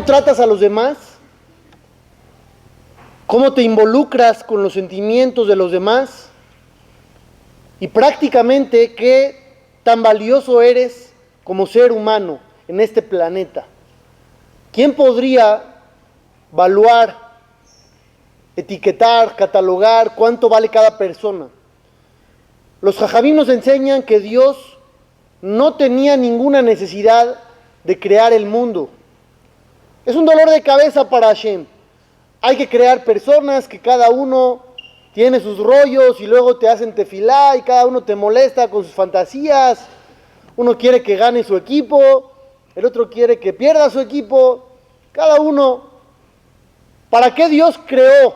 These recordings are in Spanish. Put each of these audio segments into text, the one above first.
¿Cómo tratas a los demás? ¿Cómo te involucras con los sentimientos de los demás? Y prácticamente, ¿qué tan valioso eres como ser humano en este planeta? ¿Quién podría evaluar, etiquetar, catalogar cuánto vale cada persona? Los jajamim nos enseñan que Dios no tenía ninguna necesidad de crear el mundo. Es un dolor de cabeza para Hashem. Hay que crear personas que cada uno tiene sus rollos y luego te hacen tefilá y cada uno te molesta con sus fantasías. Uno quiere que gane su equipo, el otro quiere que pierda su equipo. Cada uno. ¿Para qué Dios creó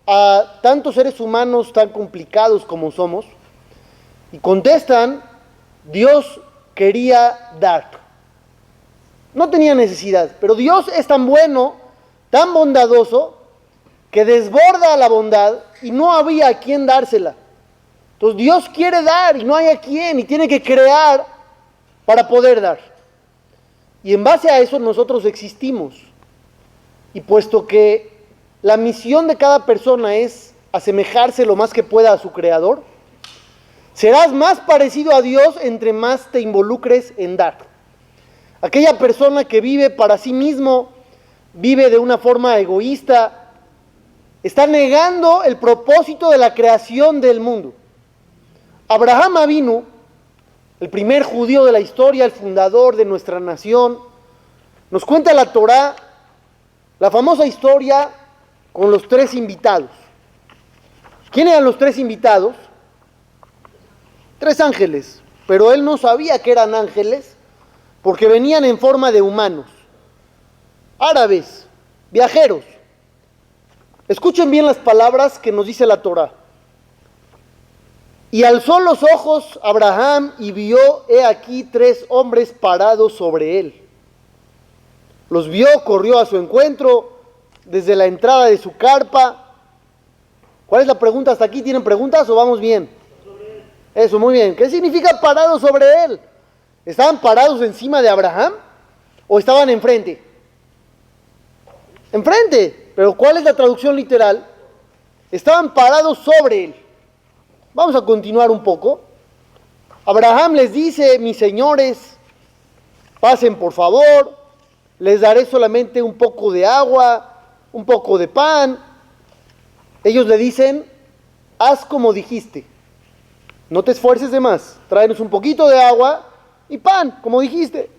a tantos seres humanos tan complicados como somos? Y contestan, Dios quería dar. No tenía necesidad, pero Dios es tan bueno, tan bondadoso, que desborda la bondad y no había a quién dársela. Entonces Dios quiere dar y no hay a quién y tiene que crear para poder dar. Y en base a eso nosotros existimos. Y puesto que la misión de cada persona es asemejarse lo más que pueda a su Creador, serás más parecido a Dios entre más te involucres en dar. Aquella persona que vive para sí mismo, vive de una forma egoísta, está negando el propósito de la creación del mundo. Abraham Avinu, el primer judío de la historia, el fundador de nuestra nación, nos cuenta la Torá, la famosa historia con los 3 invitados. ¿Quién eran los 3 invitados? 3 ángeles, pero él no sabía que eran ángeles porque venían en forma de humanos, árabes, viajeros. Escuchen bien las palabras que nos dice la Torá. Y alzó los ojos Abraham y vio, he aquí 3 hombres parados sobre él. Los vio, corrió a su encuentro desde la entrada de su carpa. ¿Cuál es la pregunta hasta aquí? ¿Tienen preguntas o vamos bien? Eso, muy bien. ¿Qué significa parados sobre él? ¿Estaban parados encima de Abraham o estaban enfrente? Enfrente. Pero ¿cuál es la traducción literal? Estaban parados sobre él. Vamos a continuar un poco. Abraham les dice, mis señores, pasen por favor, les daré solamente un poco de agua, un poco de pan. Ellos le dicen, haz como dijiste, no te esfuerces de más, tráenos un poquito de agua y pan, como dijiste.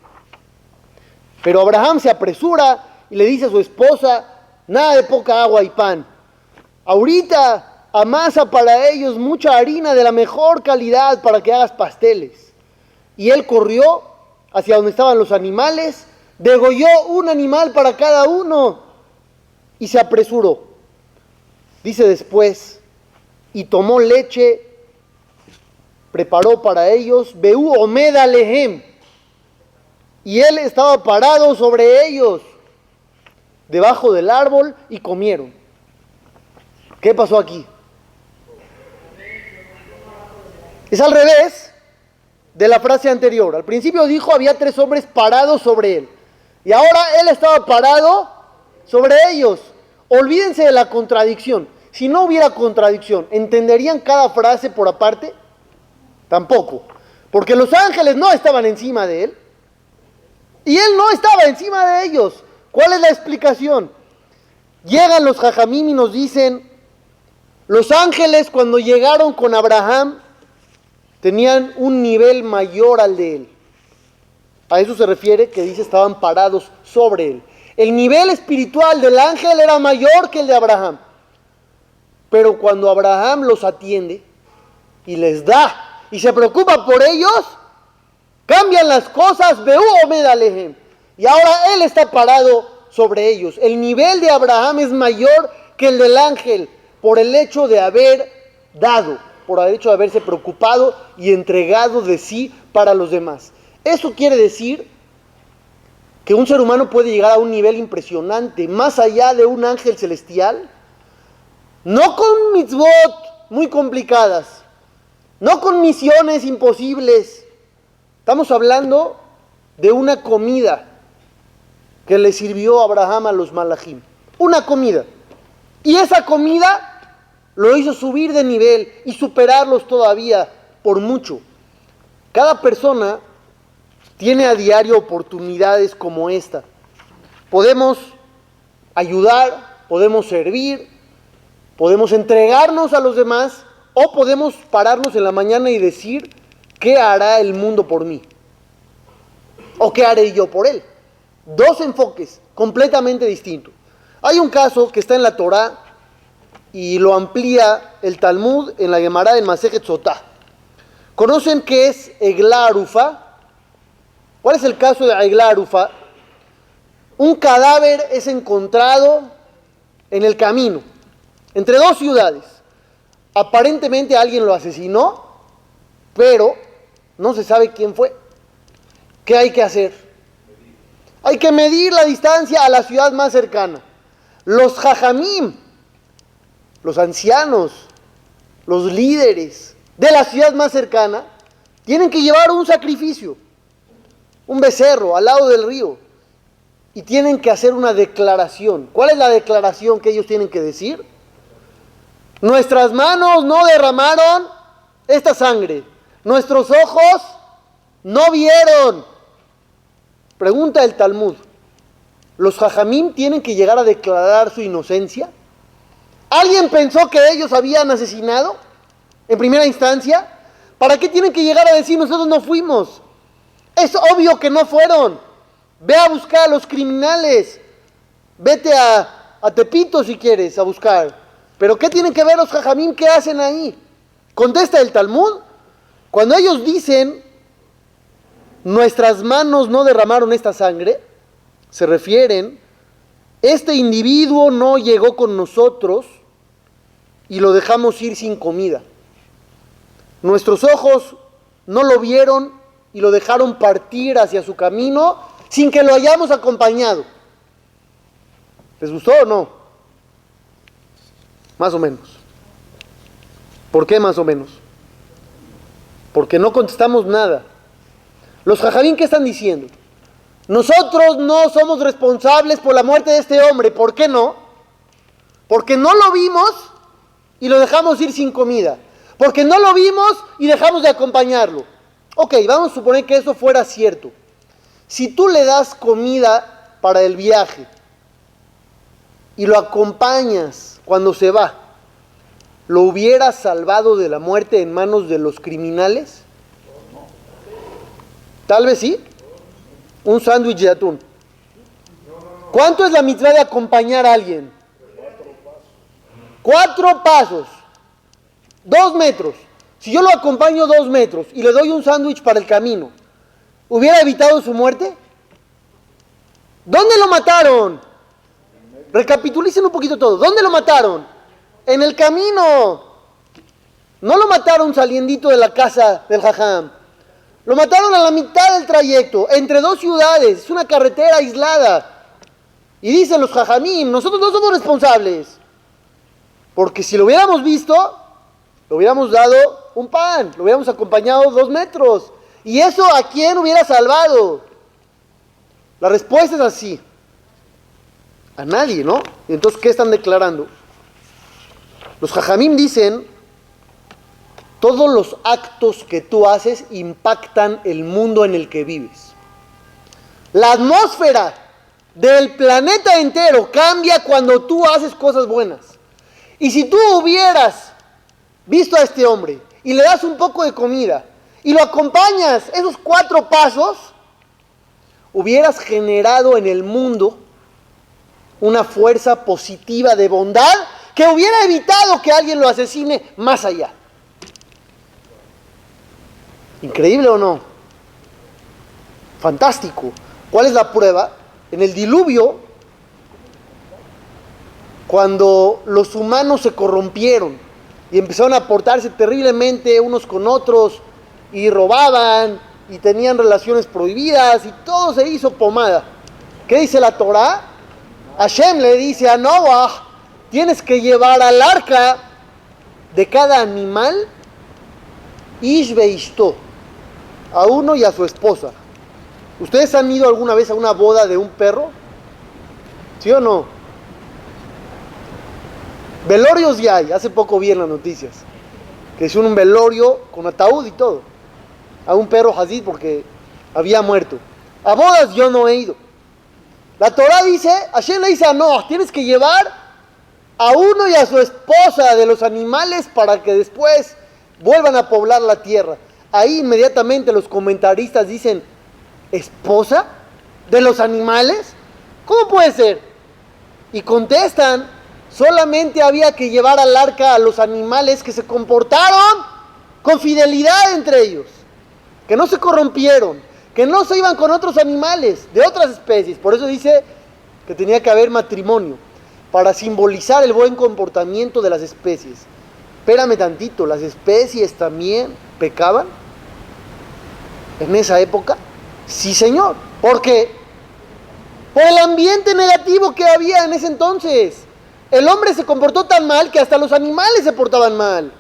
Pero Abraham se apresura y le dice a su esposa, nada de poca agua y pan. Ahorita amasa para ellos mucha harina de la mejor calidad para que hagas pasteles. Y él corrió hacia donde estaban los animales, degolló un animal para cada uno y se apresuró. Dice después, y tomó leche, preparó para ellos, Beú Omed Alehem, y él estaba parado sobre ellos, debajo del árbol, y comieron. ¿Qué pasó aquí? Es al revés de la frase anterior. Al principio dijo, había 3 hombres parados sobre él, y ahora él estaba parado sobre ellos. Olvídense de la contradicción. Si no hubiera contradicción, ¿entenderían cada frase por aparte? Tampoco. Porque los ángeles no estaban encima de él. Y él no estaba encima de ellos. ¿Cuál es la explicación? Llegan los jajamim y nos dicen, los ángeles cuando llegaron con Abraham tenían un nivel mayor al de él. A eso se refiere que dice estaban parados sobre él. El nivel espiritual del ángel era mayor que el de Abraham. Pero cuando Abraham los atiende y les da y se preocupa por ellos, cambian las cosas, Beú Omed Alehem. Y ahora él está parado sobre ellos. El nivel de Abraham es mayor que el del ángel por el hecho de haber dado, por el hecho de haberse preocupado y entregado de sí para los demás. Eso quiere decir que un ser humano puede llegar a un nivel impresionante, más allá de un ángel celestial, no con mitzvot muy complicadas, no con misiones imposibles. Estamos hablando de una comida que le sirvió Abraham a los malajim. Una comida. Y esa comida lo hizo subir de nivel y superarlos todavía por mucho. Cada persona tiene a diario oportunidades como esta. Podemos ayudar, podemos servir, podemos entregarnos a los demás o podemos pararnos en la mañana y decir, ¿qué hará el mundo por mí? ¿O qué haré yo por él? Dos enfoques completamente distintos. Hay un caso que está en la Torá y lo amplía el Talmud en la Gemara en Masejet Sotá. ¿Conocen qué es Egla Arufa? ¿Cuál es el caso de Egla Arufa? Un cadáver es encontrado en el camino, entre dos ciudades. Aparentemente alguien lo asesinó, pero no se sabe quién fue. ¿Qué hay que hacer? Hay que medir la distancia a la ciudad más cercana. Los jajamim, los ancianos, los líderes de la ciudad más cercana, tienen que llevar un sacrificio, un becerro al lado del río, y tienen que hacer una declaración. ¿Cuál es la declaración que ellos tienen que decir? Nuestras manos no derramaron esta sangre, nuestros ojos no vieron. Pregunta el Talmud, ¿los jajamim tienen que llegar a declarar su inocencia? ¿Alguien pensó que ellos habían asesinado en primera instancia? ¿Para qué tienen que llegar a decir nosotros no fuimos? Es obvio que no fueron. Ve a buscar a los criminales. Vete a Tepito si quieres a buscar. ¿Pero qué tienen que ver los jajamim? ¿Qué hacen ahí? Contesta el Talmud. Cuando ellos dicen nuestras manos no derramaron esta sangre, se refieren, este individuo no llegó con nosotros y lo dejamos ir sin comida. Nuestros ojos no lo vieron y lo dejaron partir hacia su camino sin que lo hayamos acompañado. ¿Les gustó o no? Más o menos. ¿Por qué más o menos? Porque no contestamos nada. Los jajamim, ¿qué están diciendo? Nosotros no somos responsables por la muerte de este hombre. ¿Por qué no? Porque no lo vimos y lo dejamos ir sin comida. Porque no lo vimos y dejamos de acompañarlo. Ok, vamos a suponer que eso fuera cierto. Si tú le das comida para el viaje y lo acompañas cuando se va, ¿lo hubieras salvado de la muerte en manos de los criminales? Tal vez sí. Un sándwich de atún. ¿Cuánto es la mitzvah de acompañar a alguien? 4 pasos. 2 metros. Si yo lo acompaño 2 metros y le doy un sándwich para el camino, ¿hubiera evitado su muerte? ¿Dónde lo mataron? Recapitulicen un poquito todo. ¿Dónde lo mataron? En el camino. No lo mataron saliendito de la casa del jajam. Lo mataron a la mitad del trayecto, entre 2 ciudades. Es una carretera aislada. Y dicen los jajamim, nosotros no somos responsables. Porque si lo hubiéramos visto, le hubiéramos dado un pan, lo hubiéramos acompañado 2 metros. ¿Y eso a quién hubiera salvado? La respuesta es así. A nadie, ¿no? Entonces, ¿qué están declarando? Los jajamim dicen, todos los actos que tú haces impactan el mundo en el que vives. La atmósfera del planeta entero cambia cuando tú haces cosas buenas. Y si tú hubieras visto a este hombre y le das un poco de comida y lo acompañas esos 4 pasos, hubieras generado en el mundo una fuerza positiva de bondad que hubiera evitado que alguien lo asesine más allá. ¿Increíble o no? Fantástico. ¿Cuál es la prueba? En el diluvio, cuando los humanos se corrompieron y empezaron a portarse terriblemente unos con otros y robaban y tenían relaciones prohibidas y todo se hizo pomada. ¿Qué dice la Torá? Hashem le dice a Noah, tienes que llevar al arca de cada animal ish veishto, a uno y a su esposa. ¿Ustedes han ido alguna vez a una boda de un perro? ¿Sí o no? Velorios ya hay. Hace poco vi en las noticias que es un velorio con ataúd y todo. A un perro Hazid porque había muerto. A bodas yo no he ido. La Torah dice, Hashem le dice a Noah, tienes que llevar a uno y a su esposa de los animales para que después vuelvan a poblar la tierra. Ahí inmediatamente los comentaristas dicen, ¿esposa de los animales? ¿Cómo puede ser? Y contestan, solamente había que llevar al arca a los animales que se comportaron con fidelidad entre ellos, que no se corrompieron, que no se iban con otros animales de otras especies. Por eso dice que tenía que haber matrimonio, para simbolizar el buen comportamiento de las especies. Espérame tantito, ¿las especies también pecaban en esa época? Sí, señor. ¿Por qué? Por el ambiente negativo que había en ese entonces. El hombre se comportó tan mal que hasta los animales se portaban mal.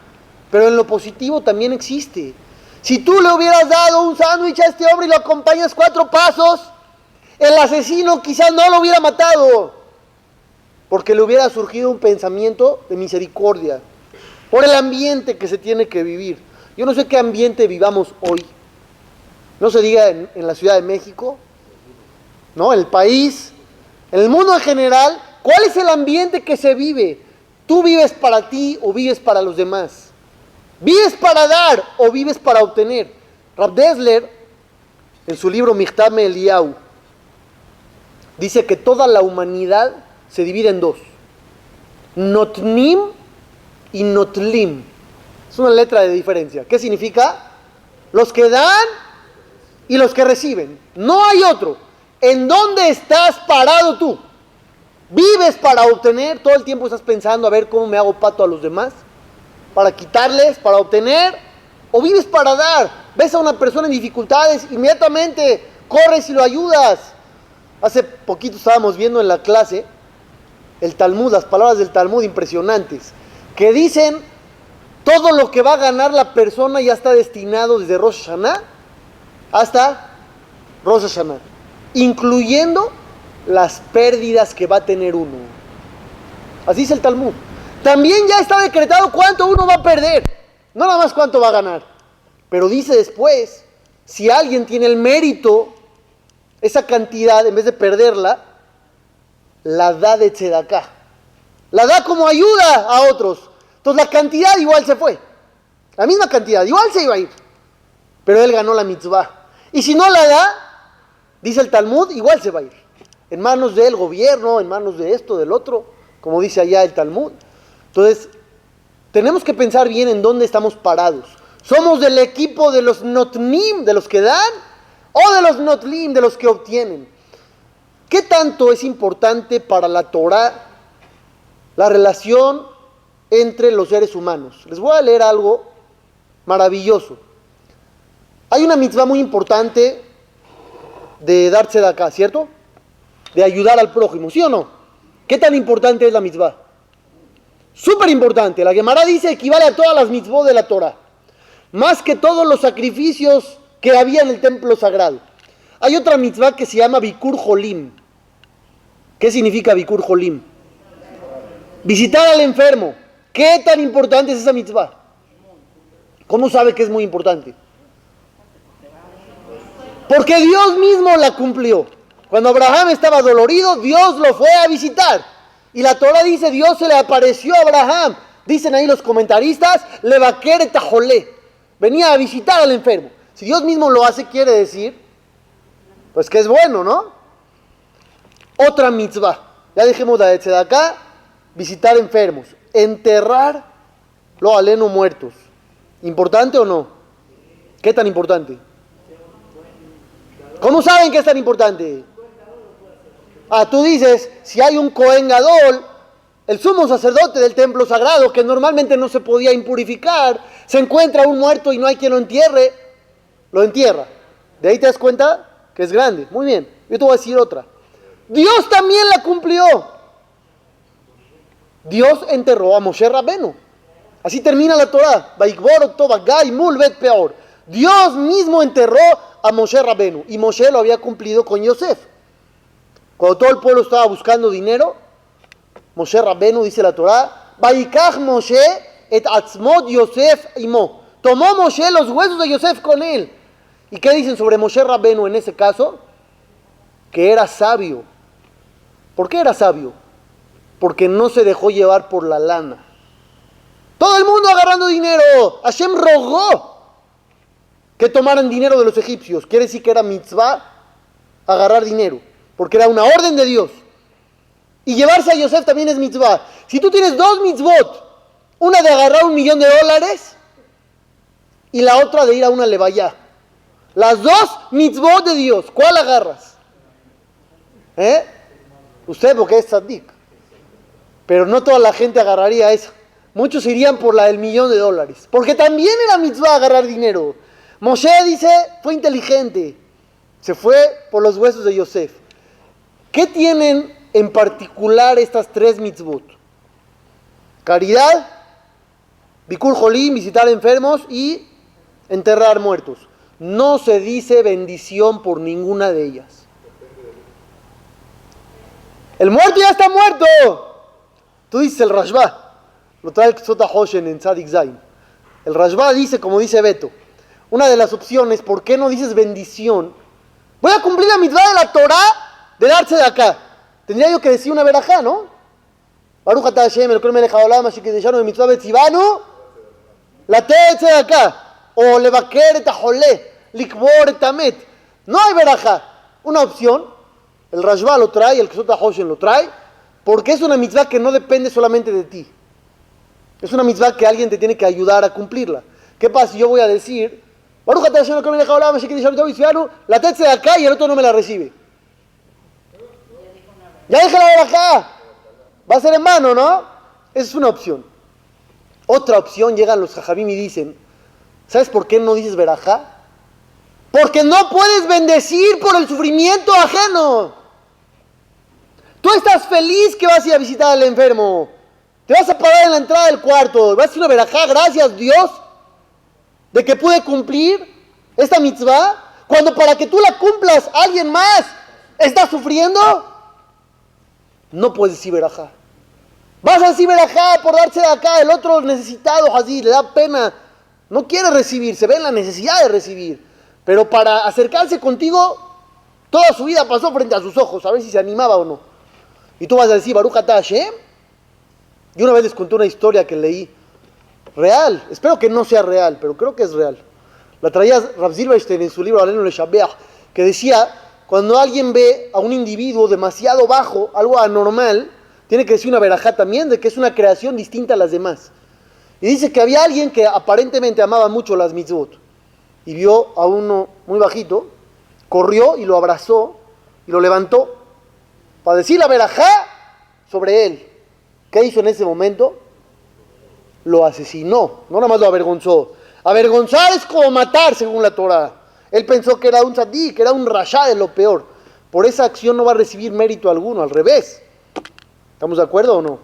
Pero en lo positivo también existe. Si tú le hubieras dado un sándwich a este hombre y lo acompañas 4 pasos, el asesino quizás no lo hubiera matado, porque le hubiera surgido un pensamiento de misericordia, por el ambiente que se tiene que vivir. Yo no sé qué ambiente vivamos hoy. No se diga en la Ciudad de México, ¿no? En el país, en el mundo en general. ¿Cuál es el ambiente que se vive? ¿Tú vives para ti o vives para los demás? ¿Vives para dar o vives para obtener? Rav Dessler, en su libro Michtav Eliyahu, dice que toda la humanidad se divide en 2. Notnim y Notlim. Es una letra de diferencia. ¿Qué significa? Los que dan y los que reciben. No hay otro. ¿En dónde estás parado tú? ¿Vives para obtener? ¿Todo el tiempo estás pensando a ver cómo me hago pato a los demás? ¿Para quitarles? ¿Para obtener? ¿O vives para dar? ¿Ves a una persona en dificultades? Inmediatamente corres y lo ayudas. Hace poquito estábamos viendo en la clase el Talmud, las palabras del Talmud impresionantes, que dicen todo lo que va a ganar la persona ya está destinado desde Rosh Hashanah hasta Rosh Hashanah, incluyendo las pérdidas que va a tener uno. Así dice el Talmud. También ya está decretado cuánto uno va a perder, no nada más cuánto va a ganar. Pero dice después, si alguien tiene el mérito, esa cantidad, en vez de perderla, la da de tzedaká, la da como ayuda a otros. Entonces la cantidad igual se fue, la misma cantidad, igual se iba a ir, pero él ganó la mitzvah. Y si no la da, dice el Talmud, igual se va a ir, en manos del gobierno, en manos de esto, del otro, como dice allá el Talmud. Entonces, tenemos que pensar bien en dónde estamos parados. ¿Somos del equipo de los notnim, de los que dan, o de los notlim, de los que obtienen? ¿Qué tanto es importante para la Torah la relación entre los seres humanos? Les voy a leer algo maravilloso. Hay una mitzvah muy importante de dar tzedakah, ¿cierto? De ayudar al prójimo, ¿sí o no? ¿Qué tan importante es la mitzvah? Súper importante. La Gemara dice equivale a todas las mitzvot de la Torah, más que todos los sacrificios que había en el templo sagrado. Hay otra mitzvah que se llama Bikur Jolim. ¿Qué significa Bikur Jolim? Visitar al enfermo. ¿Qué tan importante es esa mitzvah? ¿Cómo sabe que es muy importante? Porque Dios mismo la cumplió. Cuando Abraham estaba dolorido, Dios lo fue a visitar. Y la Torah dice, Dios se le apareció a Abraham. Dicen ahí los comentaristas, Levaquer et Jolé. Venía a visitar al enfermo. Si Dios mismo lo hace, quiere decir, pues que es bueno, ¿no? Otra mitzvah. Ya dejemos la de tzedakah, visitar enfermos. Enterrar lo aleno muertos. ¿Importante o no? ¿Qué tan importante? ¿Cómo saben que es tan importante? Tú dices, si hay un Cohen Gadol, el sumo sacerdote del templo sagrado, que normalmente no se podía impurificar, se encuentra un muerto y no hay quien lo entierre, lo entierra. De ahí te das cuenta que es grande. Muy bien, yo te voy a decir otra. Dios también la cumplió. Dios enterró a Moshe Rabenu. Así termina la Torah. Dios mismo enterró a Moshe Rabenu y Moshe lo había cumplido con Yosef. Cuando todo el pueblo estaba buscando dinero, Moshe Rabbenu, dice la Torá, Vayikach Moshe et atzmot Yosef imo. Tomó Moshe los huesos de Yosef con él. ¿Y qué dicen sobre Moshe Rabbenu en ese caso? Que era sabio. ¿Por qué era sabio? Porque no se dejó llevar por la lana. Todo el mundo agarrando dinero. Hashem rogó que tomaran dinero de los egipcios. Quiere decir que era mitzvah agarrar dinero, porque era una orden de Dios. Y llevarse a Yosef también es mitzvah. Si tú tienes dos mitzvot, una de agarrar $1,000,000 y la otra de ir a una levaya, las dos mitzvot de Dios, ¿cuál agarras? Usted porque es tzadik, pero no toda la gente agarraría esa. Muchos irían por la del $1,000,000, porque también era mitzvah agarrar dinero. Moshe dice, fue inteligente, se fue por los huesos de Yosef. ¿Qué tienen en particular estas tres mitzvot? Caridad, Bikur Jolim, visitar enfermos y enterrar muertos. No se dice bendición por ninguna de ellas. El muerto ya está muerto. Tú dices el Rashba, lo trae el Ksota Hoshen en Tzadik Zayin. El Rashba dice, como dice Beto, una de las opciones, ¿por qué no dices bendición? Voy a cumplir la mitzvah de la Torah de darse de acá. Tendría yo que decir una verajá, ¿no? Baruch atah Hashem, el melech haolam, así que dejaron de mitzvah betzivanu, la teche de acá. O levaker et ajolé, likbor et amet. No hay verajá. Una opción, el Rashba lo trae, el Ksota Hoshen lo trae, porque es una mitzvah que no depende solamente de ti. Es una mitzvah que alguien te tiene que ayudar a cumplirla. ¿Qué pasa si yo voy a decir, Baruch atah Hashem, el melech haolam, así que dejaron de mitzvah, la teche de acá y el otro no me la recibe? Ya déjala ver acá. Va a ser en mano, ¿no? Esa es una opción. Otra opción, llegan los jajamim y dicen, ¿sabes por qué no dices verajá? Porque no puedes bendecir por el sufrimiento ajeno. Tú estás feliz que vas a ir a visitar al enfermo. Te vas a parar en la entrada del cuarto. Vas a decir una verajá, gracias Dios, de que pude cumplir esta mitzvah. Cuando para que tú la cumplas alguien más está sufriendo, no puedes decir verajá. Vas a decir verajá por darse de acá, el otro necesitado, así, le da pena, no quiere recibir, se ve en la necesidad de recibir, pero para acercarse contigo, toda su vida pasó frente a sus ojos, a ver si se animaba o no. Y tú vas a decir, Baruch atah Hashem. Yo una vez les conté una historia que leí, real, espero que no sea real, pero creo que es real. La traía Rav Zilberstein en su libro Alenu Leshabeach, que decía, cuando alguien ve a un individuo demasiado bajo, algo anormal, tiene que decir una verajá también, de que es una creación distinta a las demás. Y dice que había alguien que aparentemente amaba mucho las mitzvot, y vio a uno muy bajito, corrió y lo abrazó, y lo levantó, para decir la verajá sobre él. ¿Qué hizo en ese momento? Lo asesinó, no nada más lo avergonzó. Avergonzar es como matar, según la Torah. Él pensó que era un tzaddik, que era un rasha de lo peor. Por esa acción no va a recibir mérito alguno, al revés. ¿Estamos de acuerdo o no?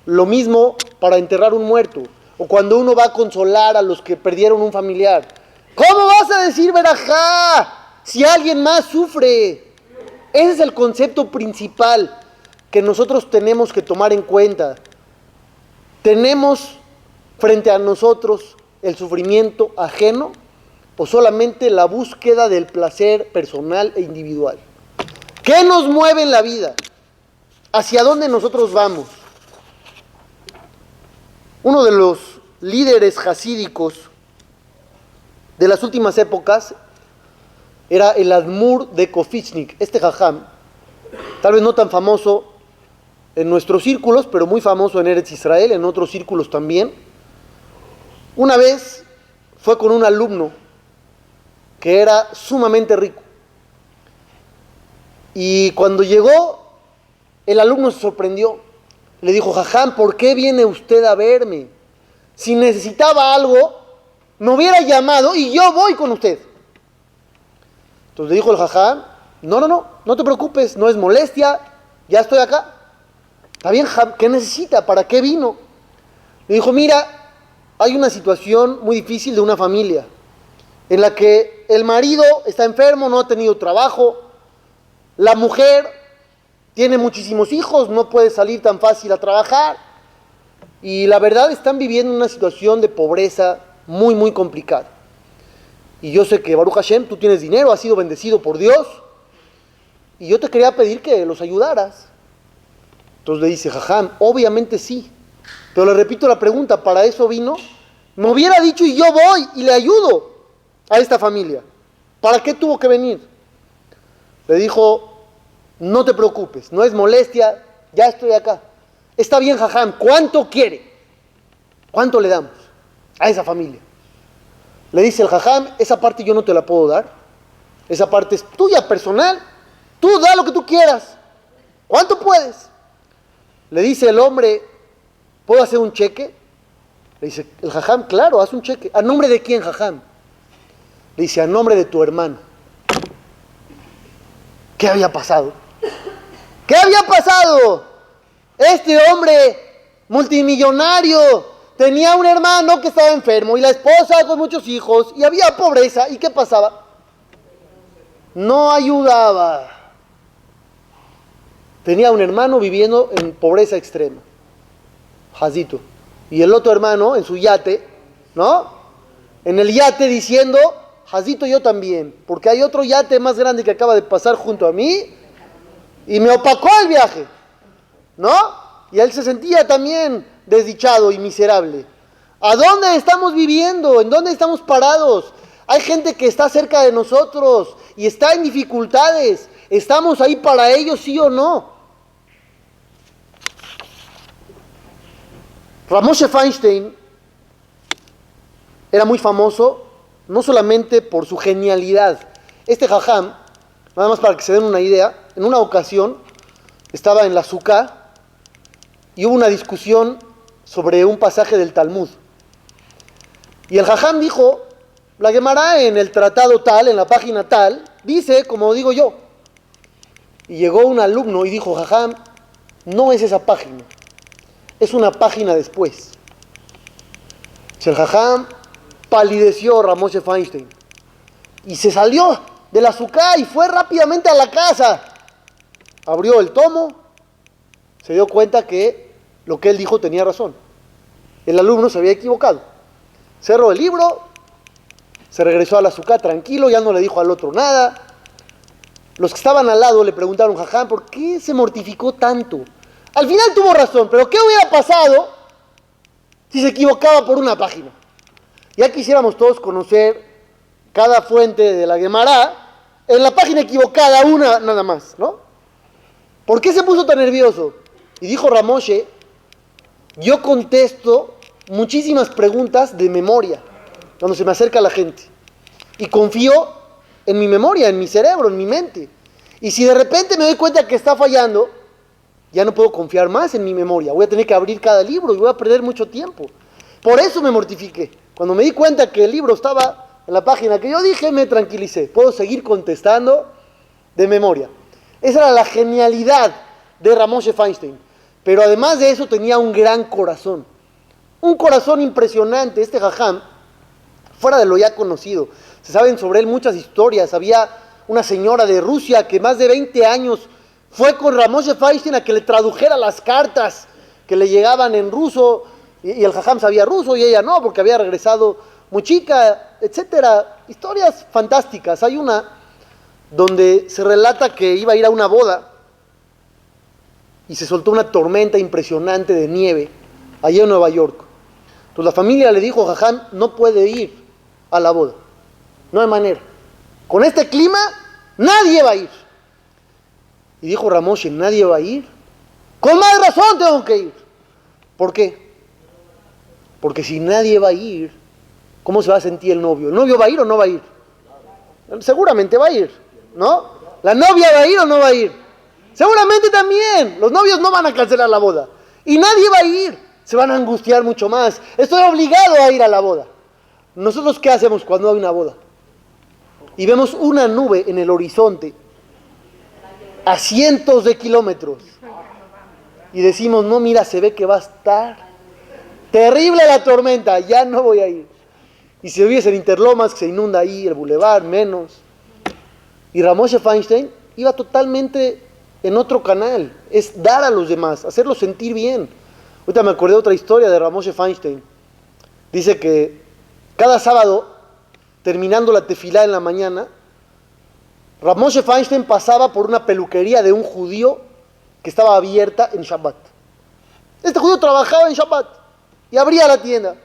Lo mismo para enterrar un muerto, o cuando uno va a consolar a los que perdieron un familiar. ¿Cómo vas a decir verajá si alguien más sufre? Ese es el concepto principal que nosotros tenemos que tomar en cuenta. ¿Tenemos frente a nosotros el sufrimiento ajeno o solamente la búsqueda del placer personal e individual? ¿Qué nos mueve en la vida? ¿Hacia dónde nosotros vamos? Uno de los líderes hasídicos de las últimas épocas era el Admur de Kofichnik, este jajam, tal vez no tan famoso en nuestros círculos, pero muy famoso en Eretz Israel, en otros círculos también. Una vez fue con un alumno que era sumamente rico. Y cuando llegó, el alumno se sorprendió. Le dijo, jajam, ¿por qué viene usted a verme? Si necesitaba algo, me hubiera llamado y yo voy con usted. Entonces le dijo el jajam, no te preocupes, no es molestia, ya estoy acá. Está bien, ¿qué necesita? ¿Para qué vino? Le dijo, mira, hay una situación muy difícil de una familia, en la que el marido está enfermo, no ha tenido trabajo, la mujer tiene muchísimos hijos, no puede salir tan fácil a trabajar. Y la verdad están viviendo una situación de pobreza muy, muy complicada. Y yo sé que Baruch Hashem, tú tienes dinero, has sido bendecido por Dios. Y yo te quería pedir que los ayudaras. Entonces le dice, Jajam, obviamente sí. Pero le repito la pregunta, ¿para eso vino? Me hubiera dicho y yo voy y le ayudo a esta familia. ¿Para qué tuvo que venir? Le dijo, no te preocupes, no es molestia, ya estoy acá. Está bien, Jajam, ¿cuánto quiere? ¿Cuánto le damos a esa familia? Le dice el Jajam, esa parte yo no te la puedo dar. Esa parte es tuya, personal. Tú da lo que tú quieras. ¿Cuánto puedes? Le dice el hombre, ¿puedo hacer un cheque? Le dice el Jajam, claro, haz un cheque. ¿A nombre de quién, Jajam? Le dice, a nombre de tu hermano. ¿Qué había pasado? ¿Qué había pasado? Este hombre multimillonario tenía un hermano que estaba enfermo y la esposa con muchos hijos y había pobreza. ¿Y qué pasaba? No ayudaba. Tenía un hermano viviendo en pobreza extrema, Jazito. Y el otro hermano en su yate, ¿no? En el yate diciendo, Jazito, yo también, porque hay otro yate más grande que acaba de pasar junto a mí y me opacó el viaje, ¿no? Y él se sentía también desdichado y miserable. ¿A dónde estamos viviendo? ¿En dónde estamos parados? Hay gente que está cerca de nosotros y está en dificultades. ¿Estamos ahí para ellos, sí o no? Ramoshe Feinstein era muy famoso, no solamente por su genialidad. Este jajam, nada más para que se den una idea, en una ocasión estaba en la Sukkah y hubo una discusión sobre un pasaje del Talmud. Y el jajam dijo, la Gemara en el tratado tal, en la página tal, dice como digo yo. Y llegó un alumno y dijo, jajam, no es esa página, es una página después. El jajam palideció Ramoshe Feinstein y se salió de la Sukkah y fue rápidamente a la casa. Abrió el tomo, se dio cuenta que lo que él dijo tenía razón. El alumno se había equivocado. Cerró el libro, se regresó a la Sukkah tranquilo, ya no le dijo al otro nada. Los que estaban al lado le preguntaron, jajam, ¿por qué se mortificó tanto? Al final tuvo razón, pero ¿qué hubiera pasado si se equivocaba por una página? Ya quisiéramos todos conocer cada fuente de la Gemara en la página equivocada, una nada más, ¿no? ¿Por qué se puso tan nervioso? Y dijo Ramoshe, yo contesto muchísimas preguntas de memoria cuando se me acerca la gente. Y confío en mi memoria, en mi cerebro, en mi mente. Y si de repente me doy cuenta que está fallando, ya no puedo confiar más en mi memoria. Voy a tener que abrir cada libro y voy a perder mucho tiempo. Por eso me mortifiqué. Cuando me di cuenta que el libro estaba en la página que yo dije, me tranquilicé. Puedo seguir contestando de memoria. Esa era la genialidad de Ramoshe Feinstein. Pero además de eso tenía un gran corazón. Un corazón impresionante. Este jajam, fuera de lo ya conocido, se saben sobre él muchas historias. Había una señora de Rusia que más de 20 años fue con Ramoshe Feinstein a que le tradujera las cartas que le llegaban en ruso, y el jajam sabía ruso y ella no, porque había regresado muy chica, etcétera. Historias fantásticas. Hay una donde se relata que iba a ir a una boda y se soltó una tormenta impresionante de nieve allá en Nueva York. Entonces la familia le dijo, jajam, no puede ir a la boda, no hay manera. Con este clima, nadie va a ir. Y dijo Ramoshe, ¿nadie va a ir? Con más razón tengo que ir. ¿Por qué? Porque si nadie va a ir, ¿cómo se va a sentir el novio? ¿El novio va a ir o no va a ir? Seguramente va a ir, ¿no? ¿La novia va a ir o no va a ir? Seguramente también. Los novios no van a cancelar la boda. Y nadie va a ir. Se van a angustiar mucho más. Estoy obligado a ir a la boda. ¿Nosotros qué hacemos cuando hay una boda? Y vemos una nube en el horizonte a cientos de kilómetros y decimos, no, mira, se ve que va a estar terrible la tormenta, ya no voy a ir. Y si hubiese en Interlomas, que se inunda ahí, el bulevar, menos. Y Ramoshe Feinstein iba totalmente en otro canal, es dar a los demás, hacerlos sentir bien. Ahorita me acordé de otra historia de Rav Moshe Feinstein. Dice que cada sábado, terminando la tefilá en la mañana, Rav Moshe Feinstein pasaba por una peluquería de un judío que estaba abierta en Shabbat. Este judío trabajaba en Shabbat y abría la tienda.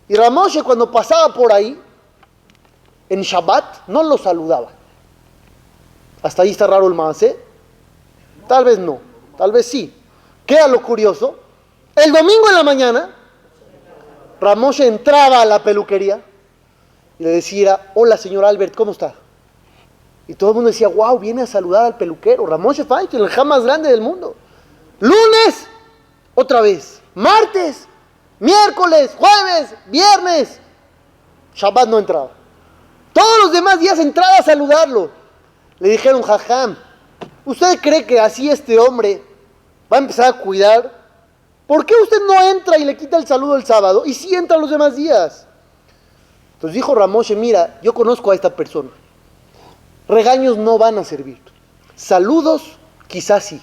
Y Rav Moshe, cuando pasaba por ahí, en Shabbat, no lo saludaba. Hasta ahí está raro el maasé. Tal vez no, tal vez sí. ¿Qué era lo curioso? El domingo en la mañana, Rav Moshe entraba a la peluquería y le decía: hola, señor Albert, ¿cómo está? Y todo el mundo decía: wow, viene a saludar al peluquero. Rav Moshe Feinstein, el jam más grande del mundo. Lunes, otra vez. Martes, miércoles, jueves, viernes. Shabbat no entraba. Todos los demás días entraba a saludarlo. Le dijeron: jajam, ¿usted cree que así este hombre va a empezar a cuidar? ¿Por qué usted no entra y le quita el saludo el sábado y sí entra los demás días? Entonces dijo Rav Moshe: mira, yo conozco a esta persona. Regaños no van a servir. Saludos, quizás sí.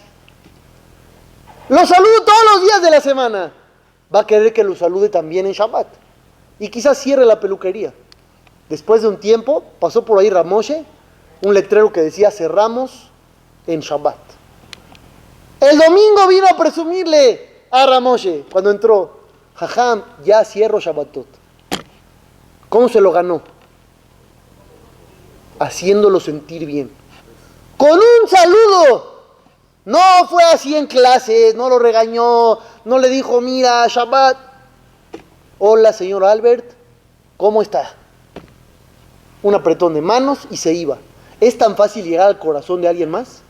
Lo saludo todos los días de la semana. Va a querer que lo salude también en Shabbat. Y quizás cierre la peluquería. Después de un tiempo, pasó por ahí Rav Moshe, un letrero que decía: cerramos en Shabbat. El domingo vino a presumirle a Rav Moshe, cuando entró: jajam, ya cierro Shabbatot. ¿Cómo se lo ganó? Haciéndolo sentir bien. Con un saludo. No fue así en clases, no lo regañó, no le dijo: mira, Shabbat. Hola, señor Albert, ¿cómo está? Un apretón de manos y se iba. ¿Es tan fácil llegar al corazón de alguien más?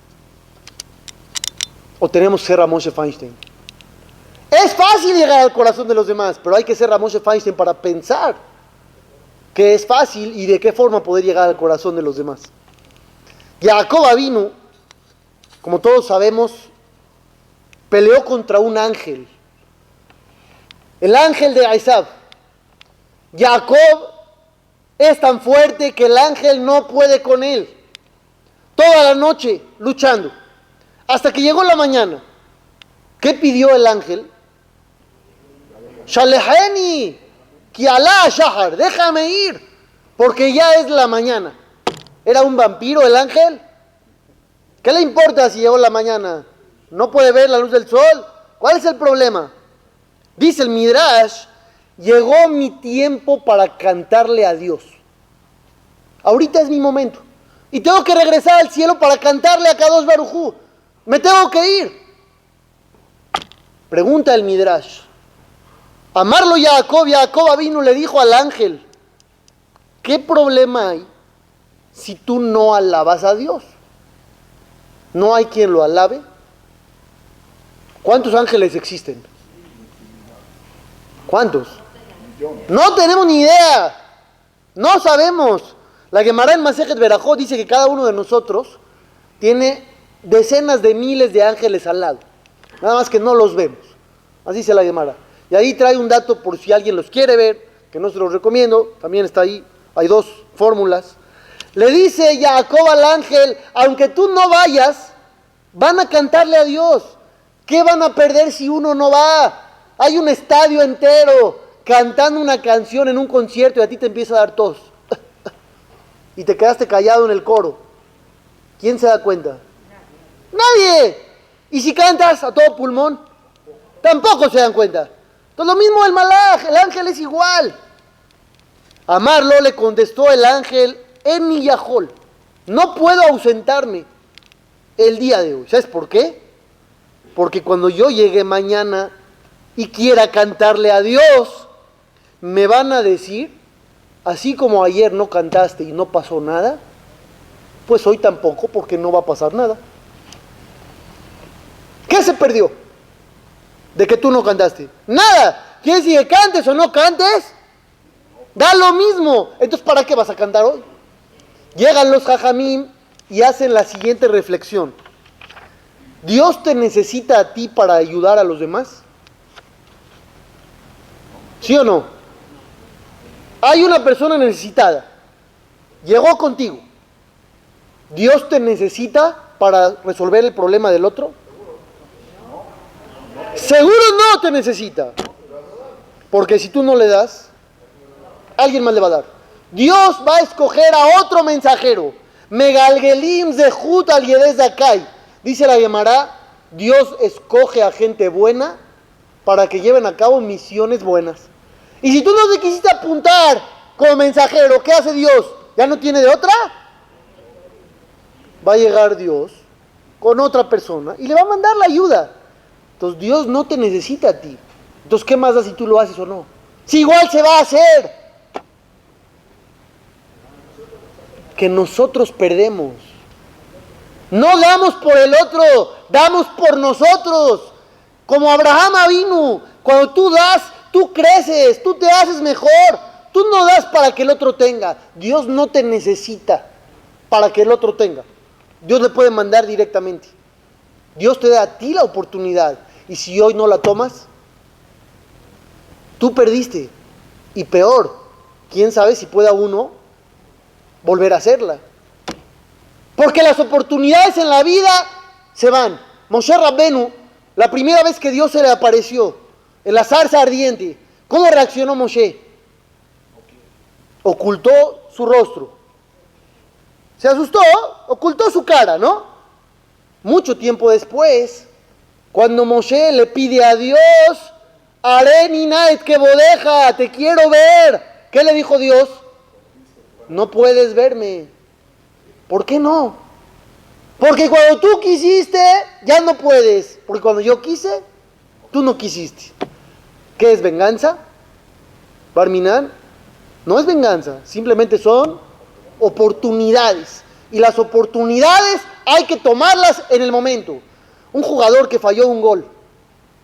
¿O tenemos que ser Rav Moshe Feinstein? Es fácil llegar al corazón de los demás, pero hay que ser Rav Moshe Feinstein para pensar que es fácil y de qué forma poder llegar al corazón de los demás. Jacob Avinu, como todos sabemos, peleó contra un ángel. El ángel de Esav. Jacob es tan fuerte que el ángel no puede con él. Toda la noche luchando. Hasta que llegó la mañana. ¿Qué pidió el ángel? Shaleheni, ki alá shahar, déjame ir, porque ya es la mañana. ¿Era un vampiro el ángel? ¿Qué le importa si llegó la mañana? ¿No puede ver la luz del sol? ¿Cuál es el problema? Dice el Midrash: llegó mi tiempo para cantarle a Dios. Ahorita es mi momento. Y tengo que regresar al cielo para cantarle a Kadosh Baruj Hu. Me tengo que ir. Pregunta el Midrash. Amarlo Jacob Avinu le dijo al ángel: ¿qué problema hay si tú no alabas a Dios? ¿No hay quien lo alabe? ¿Cuántos ángeles existen? ¿Cuántos? No tenemos ni idea. No sabemos. La Gemara en Masejet Berajot dice que cada uno de nosotros tiene decenas de miles de ángeles al lado. Nada más que no los vemos. Así dice la Gemara. Y ahí trae un dato por si alguien los quiere ver, que no se los recomiendo. También está ahí. Hay dos fórmulas. Le dice Jacob al ángel: aunque tú no vayas, van a cantarle a Dios. ¿Qué van a perder si uno no va? Hay un estadio entero cantando una canción en un concierto y a ti te empieza a dar tos. Y te quedaste callado en el coro. ¿Quién se da cuenta? Nadie. Y si cantas a todo pulmón, tampoco se dan cuenta. Entonces lo mismo el malaj, el ángel es igual. Amarlo le contestó el ángel: en mi yahol, no puedo ausentarme el día de hoy. ¿Sabes por qué? Porque cuando yo llegue mañana y quiera cantarle a Dios, me van a decir: así como ayer no cantaste y no pasó nada, pues hoy tampoco, porque no va a pasar nada. ¿Qué se perdió de que tú no cantaste? Nada. ¿Quieres decir que cantes o no cantes? Da lo mismo. Entonces, ¿para qué vas a cantar hoy? Llegan los jajamim y hacen la siguiente reflexión: ¿Dios te necesita a ti para ayudar a los demás? ¿Sí o no? Hay una persona necesitada, llegó contigo. ¿Dios te necesita para resolver el problema del otro? Seguro no te necesita. Porque si tú no le das, alguien más le va a dar. Dios va a escoger a otro mensajero. Megalgelim zehut al yedez zakai. Dice la Gemara, Dios escoge a gente buena para que lleven a cabo misiones buenas. Y si tú no te quisiste apuntar como mensajero, ¿qué hace Dios? ¿Ya no tiene de otra? Va a llegar Dios con otra persona y le va a mandar la ayuda. Entonces Dios no te necesita a ti. Entonces, ¿qué más da si tú lo haces o no? Si igual se va a hacer. Que nosotros perdemos. No damos por el otro, damos por nosotros. Como Abraham Avinu, cuando tú das, tú creces, tú te haces mejor. Tú no das para que el otro tenga. Dios no te necesita para que el otro tenga. Dios le puede mandar directamente. Dios te da a ti la oportunidad. Y si hoy no la tomas, tú perdiste. Y peor, quién sabe si pueda uno volver a hacerla. Porque las oportunidades en la vida se van. Moshe Rabbenu, la primera vez que Dios se le apareció en la zarza ardiente, ¿cómo reaccionó Moshe? Ocultó su rostro. Se asustó, ocultó su cara, ¿no? Mucho tiempo después, cuando Moshe le pide a Dios, Areni Naet que bodeja, te quiero ver. ¿Qué le dijo Dios? No puedes verme. ¿Por qué no? Porque cuando tú quisiste, ya no puedes. Porque cuando yo quise, tú no quisiste. ¿Qué es venganza? Barminan, no es venganza, simplemente son oportunidades. Y las oportunidades hay que tomarlas en el momento. Un jugador que falló un gol,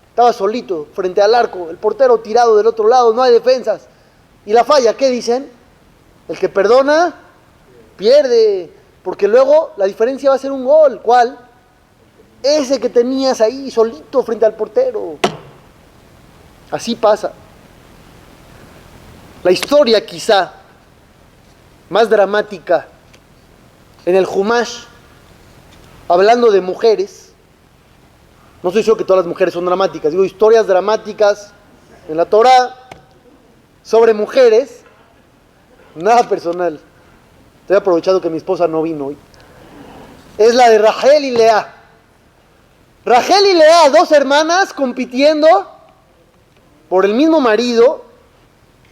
estaba solito frente al arco, el portero tirado del otro lado, no hay defensas, y la falla, ¿qué dicen? El que perdona, pierde, porque luego la diferencia va a ser un gol. ¿Cuál? Ese que tenías ahí solito frente al portero. Así pasa. La historia quizá más dramática en el Humash, hablando de mujeres, no estoy seguro que todas las mujeres son dramáticas, digo historias dramáticas en la Torah sobre mujeres, nada personal. Estoy aprovechando que mi esposa no vino hoy. Es la de Rachel y Lea. Rachel y Lea, dos hermanas compitiendo por el mismo marido.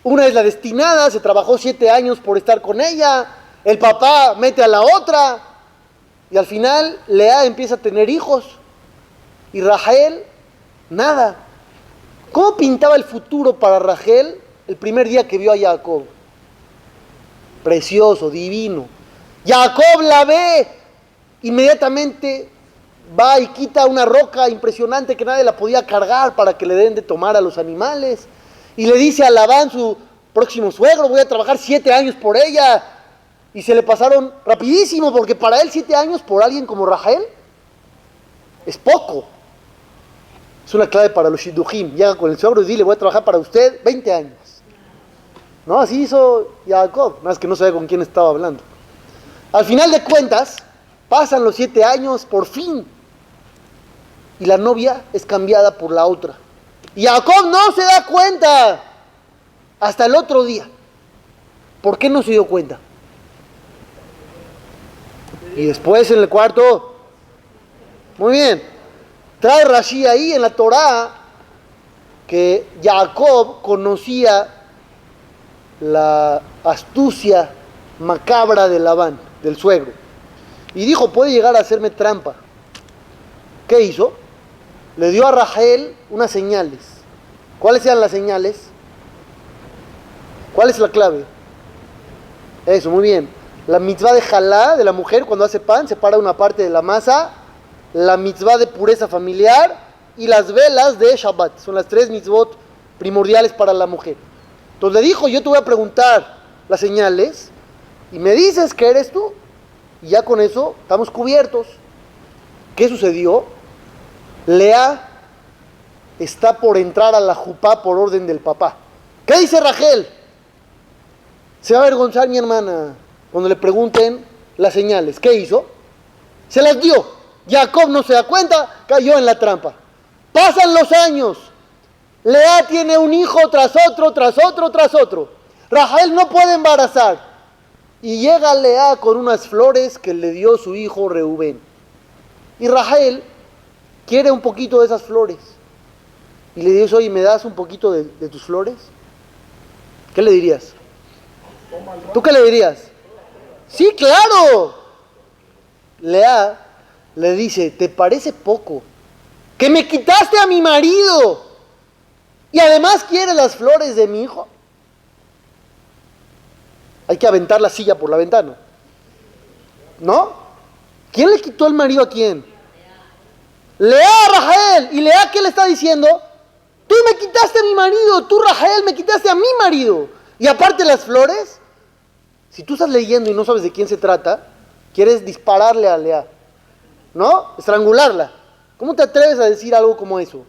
Una es la destinada, se trabajó 7 años por estar con ella. El papá mete a la otra. Y al final Lea empieza a tener hijos. Y Rachel, nada. ¿Cómo pintaba el futuro para Rachel el primer día que vio a Jacob? Precioso, divino. Jacob la ve, inmediatamente va y quita una roca impresionante que nadie la podía cargar para que le den de tomar a los animales. Y le dice a Labán, su próximo suegro, voy a trabajar 7 años por ella. Y se le pasaron rapidísimo, porque para él 7 años por alguien como Rachel es poco. Es una clave para los shidduchim. Llega con el suegro y dile, voy a trabajar para usted 20 años. No, así hizo Jacob, nada más que no sabía con quién estaba hablando. Al final de cuentas, pasan los 7 años, por fin. Y la novia es cambiada por la otra. Y Jacob no se da cuenta hasta el otro día. ¿Por qué no se dio cuenta? Y después en el cuarto, muy bien, trae Rashi ahí en la Torá que Jacob conocía la astucia macabra de Labán, del suegro, y dijo, puede llegar a hacerme trampa. ¿Qué hizo? Le dio a Rachel unas señales. ¿Cuáles eran las señales? ¿Cuál es la clave? Eso, muy bien. La mitzvah de jalá de la mujer cuando hace pan, separa una parte de la masa. La mitzvah de pureza familiar y las velas de Shabbat. Son las 3 mitzvot primordiales para la mujer. Entonces le dijo, yo te voy a preguntar las señales y me dices que eres tú. Y ya con eso estamos cubiertos. ¿Qué sucedió? Lea está por entrar a la jupá por orden del papá. ¿Qué dice Rachel? Se va a avergonzar mi hermana cuando le pregunten las señales. ¿Qué hizo? Se las dio. Jacob no se da cuenta, cayó en la trampa. Pasan los años. Lea tiene un hijo tras otro, tras otro, tras otro. Rahel no puede embarazar. Y llega Lea con unas flores que le dio su hijo Reubén. Y Rahel quiere un poquito de esas flores. Y le dice, oye, ¿me das un poquito de tus flores? ¿Qué le dirías? ¿Tú qué le dirías? Sí, claro. Lea le dice, ¿te parece poco que me quitaste a mi marido y además quieres las flores de mi hijo? Hay que aventar la silla por la ventana, ¿no? ¿Quién le quitó el marido a quién? Lea a Rahel. ¿Y Lea qué le está diciendo? Tú me quitaste a mi marido, tú Rahel me quitaste a mi marido. Y aparte las flores, si tú estás leyendo y no sabes de quién se trata, quieres dispararle a Lea, ¿no? Estrangularla. ¿Cómo te atreves a decir algo como eso?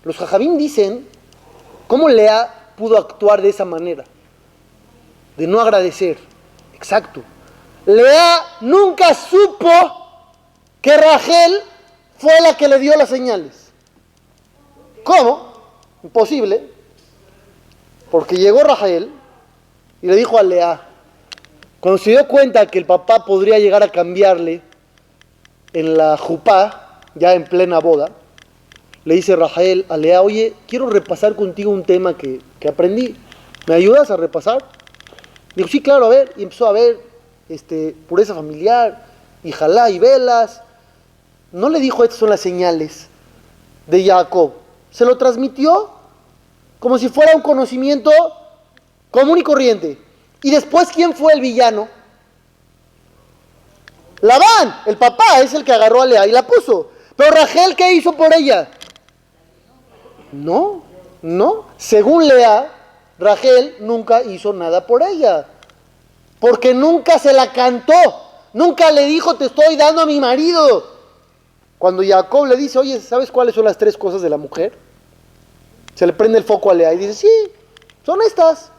Los jajamim dicen, ¿cómo Lea pudo actuar de esa manera? De no agradecer. Exacto. Lea nunca supo que Rahel fue la que le dio las señales. ¿Cómo? Imposible. Porque llegó Rahel y le dijo a Lea, cuando se dio cuenta que el papá podría llegar a cambiarle en la jupá, ya en plena boda, le dice Rahel a Lea, oye, quiero repasar contigo un tema que aprendí. ¿Me ayudas a repasar? Dijo, sí, claro, a ver. Y empezó a ver pureza familiar, y jalá y velas. No le dijo, estas son las señales de Jacob. Se lo transmitió como si fuera un conocimiento común y corriente. Y después, ¿quién fue el villano? Labán, el papá, es el que agarró a Lea y la puso. Pero Rahel, ¿qué hizo por ella? No. Según Lea, Rahel nunca hizo nada por ella. Porque nunca se la cantó. Nunca le dijo, te estoy dando a mi marido. Cuando Jacob le dice, oye, ¿sabes cuáles son las 3 cosas de la mujer? Se le prende el foco a Lea y dice, sí, son estas.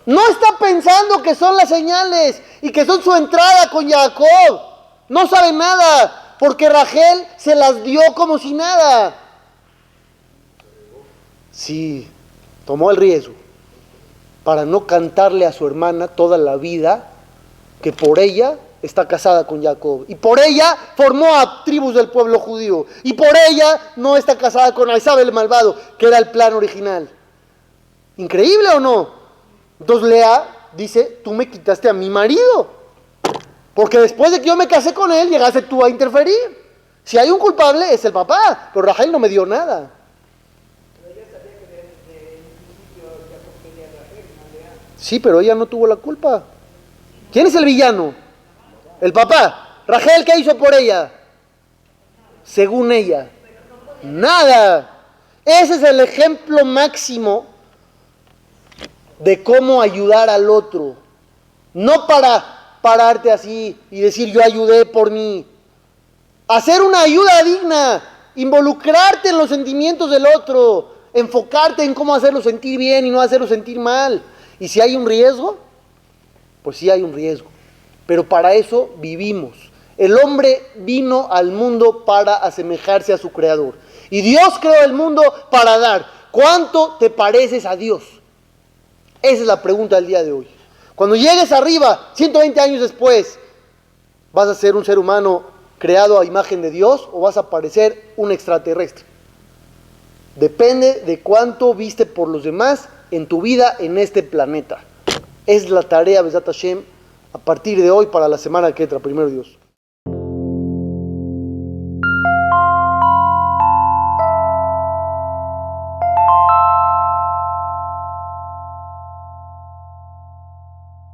No está pensando que son las señales y que son su entrada con Jacob. No sabe nada, porque Rahel se las dio como si nada. Sí, tomó el riesgo para no cantarle a su hermana toda la vida que por ella está casada con Jacob. Y por ella formó a tribus del pueblo judío. Y por ella no está casada con Esaú el malvado, que era el plan original. ¿Increíble o no? Entonces Lea dice, tú me quitaste a mi marido. Porque después de que yo me casé con él, llegaste tú a interferir. Si hay un culpable, es el papá. Pero Rahel no me dio nada. Sí, pero ella no tuvo la culpa. ¿Quién es el villano? El papá. Rahel, ¿qué hizo por ella? Según ella, nada. Ese es el ejemplo máximo de cómo ayudar al otro. No para pararte así y decir yo ayudé por mí. Hacer una ayuda digna. Involucrarte en los sentimientos del otro. Enfocarte en cómo hacerlo sentir bien y no hacerlo sentir mal. Y si hay un riesgo, pues sí hay un riesgo. Pero para eso vivimos. El hombre vino al mundo para asemejarse a su creador. Y Dios creó el mundo para dar. ¿Cuánto te pareces a Dios? Esa es la pregunta del día de hoy. Cuando llegues arriba, 120 años después, ¿vas a ser un ser humano creado a imagen de Dios o vas a parecer un extraterrestre? Depende de cuánto viste por los demás en tu vida en este planeta. Es la tarea, Besat Hashem, a partir de hoy para la semana que entra, primero Dios.